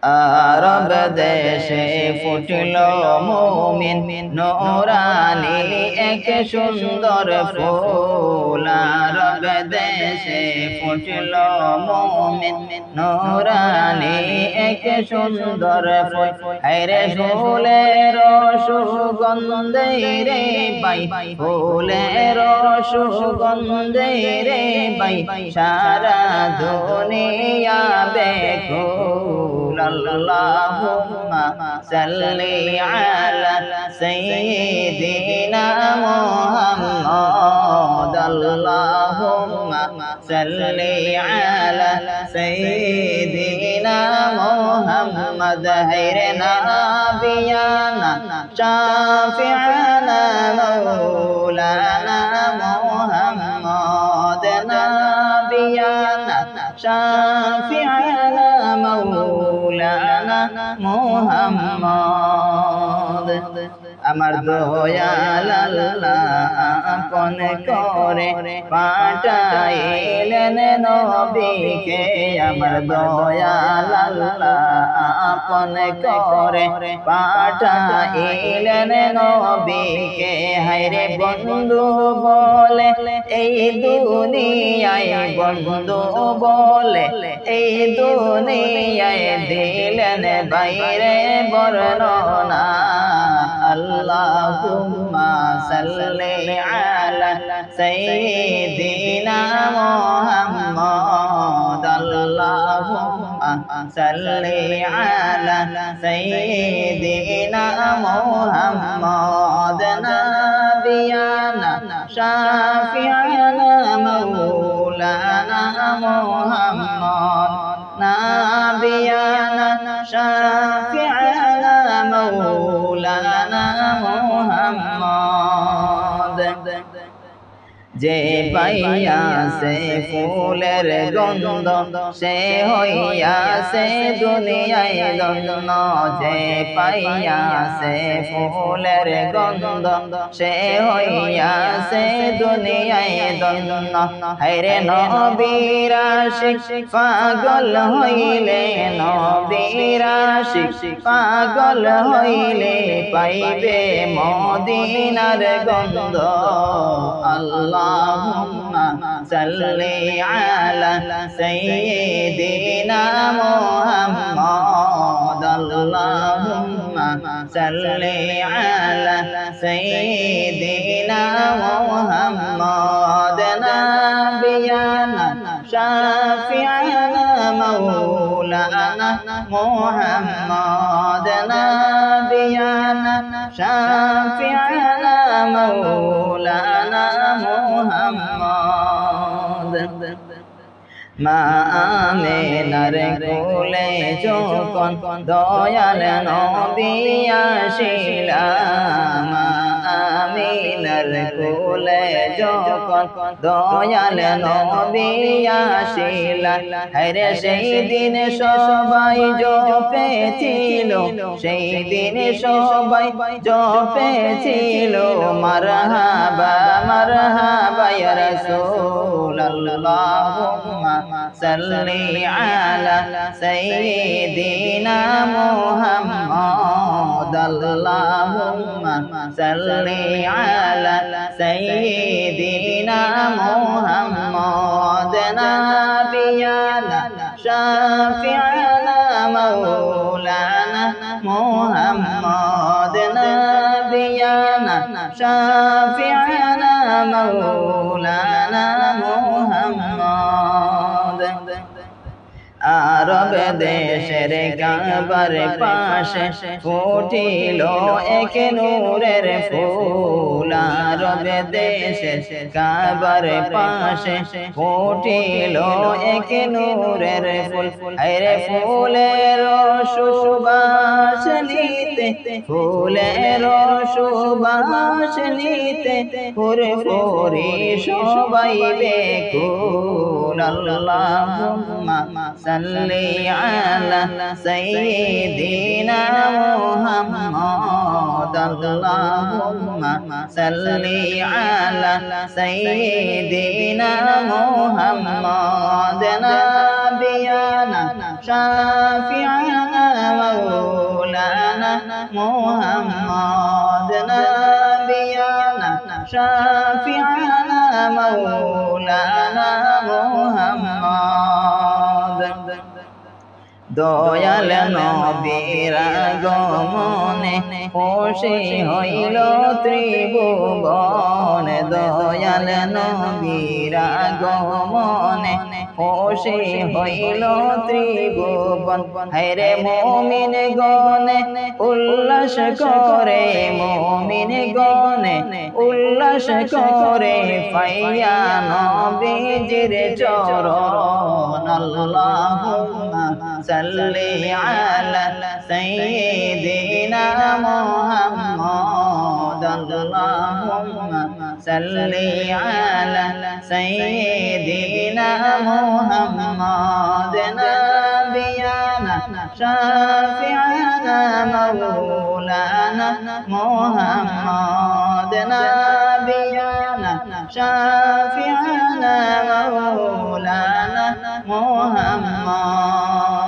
আরব দেশে ফুটল মুমিন নূরানি এক সুন্দর ফুল। আরব দেশে ফুটল মুমিন নূরানি এক সুন্দর ফুল। হায়রে ফুলের সুগন্ধে রে বাই, ফুলের সুগন্ধে রে বাই, সারা দুনিয়া বেকুল। আল্লাহুম্মা সাল্লি আলা সাইয়্যিদিনা মুহাম্মদ। আল্লাহুম্মা সাল্লি আলা সাইয়্যিদিনা মুহাম্মদ। হায়রে নাবিয়ানা শাফিআনা মাওলানা মুহাম্মদ। নাবিয়ানা শাফিআনা মাওলানা মুহাম্মদ। আমার দয়াল আল্লাহ আপন করে পাঠাইলেন নবীকে। আমার দয়াল আল্লাহ আপন করে পাঠাইলেন নবীকে। হায়রে বন্ধু বলে এই দুনিয়ায়, বন্ধু বলে এই দুনিয়ায় দিলেন বাইরে বর্ণনা। আল্লাহুম্মা সাল্লি আলা সাইয়্যিদিনা মুহাম্মদ। আল্লাহুম্মা সাল্লি আলা সাইয়্যিদিনা মুহাম্মদ। নাবিয়ানা শাফিআনা মাওলানা মুহাম্মদ। নাবিয়ানা শাফিআনা মাওলানা মুহাম্মদ। যে পাইয়াছে ফুলের গন্ধ সে হইয়াছে দুনিয়ায় ধন্য। যে পাইয়াছে ফুলের গন্ধ সে হইয়াছে দুনিয়ায় ধন্য। হায়রে নবীর আশিক পাগল হইলে, নবীর আশিক পাগল হইলে পাইবে মদিনার গন্ধ। আল্লাহুম্মা সাল্লি আলা সাইয়্যিদিনা মুহাম্মদ। আল্লাহুম্মা সাল্লি আলা সাইয়্যিদিনা মুহাম্মদ। নাবিয়ানা শাফিআনা মাওলানা মুহাম্মদ। নাবিয়ানা শাফিআনা মাওলানা মুহাম্মদ। মা আমিনার কোলে যখন দয়াল নবী আসিলা, মা আমিনার কোলে যখন দয়াল নবী আসিলা। হায়রে সেই দিন সবাই জপেছিল, সেই দিন সবাই জপেছিল মারহাবা মারহাবা ইয়া রাসূল। আল্লাহুম্মা সাল্লি আলা সাইয়্যিদিনা মুহাম্মদ। আল্লাহুম্মা সাল্লি আলা সাইয়্যিদিনা মুহাম্মদ। নাবিয়ানা শাফিআনা মাওলানা মুহাম্মদ। নাবিয়ানা শাফিআনা মাওলানা মুহাম্মদ। আরব দেশের কাবার পাশে ফুটিল এক নূরের ফুল। আরব দেশের কাবার পাশে ফুটিল এক নূরের ফুল। আরে ফুলের সুবাস নিতে, ফুলের সুবাস নিতে ফুরফুরি সবাই বেকুল। আল্লাহুম্মা সাল্লি আলা সাইয়্যিদিনা মুহাম্মদ। আল্লাহুম্মা সাল্লি আলা সাইয়্যিদিনা মুহাম্মদ। নাবিয়ানা শাফিআনা محمد نبينا شافعنا مولانا محمد দয়াল নবীর আগমনে খুশি হইল ত্রিভুবন দয়াল নবীর আগমনে খুশি হইল ত্রিভুবন হায়রে মুমিন গনে উল্লাস করে মুমিন গনে উল্লাস করে পাইয়া নবীজির চরণ আল্লাহুম্মা সাল্লি আলা সাইয়্যিদিনা মুহাম্মদ আল্লাহুম্মা সাল্লি আলা সাইয়্যিদিনা মুহাম্মদ নাবিয়ানা শাফি'ানা মাওলানা মুহাম্মদ নাবিয়ানা শাফি'ানা মাওলানা মুহাম্মদ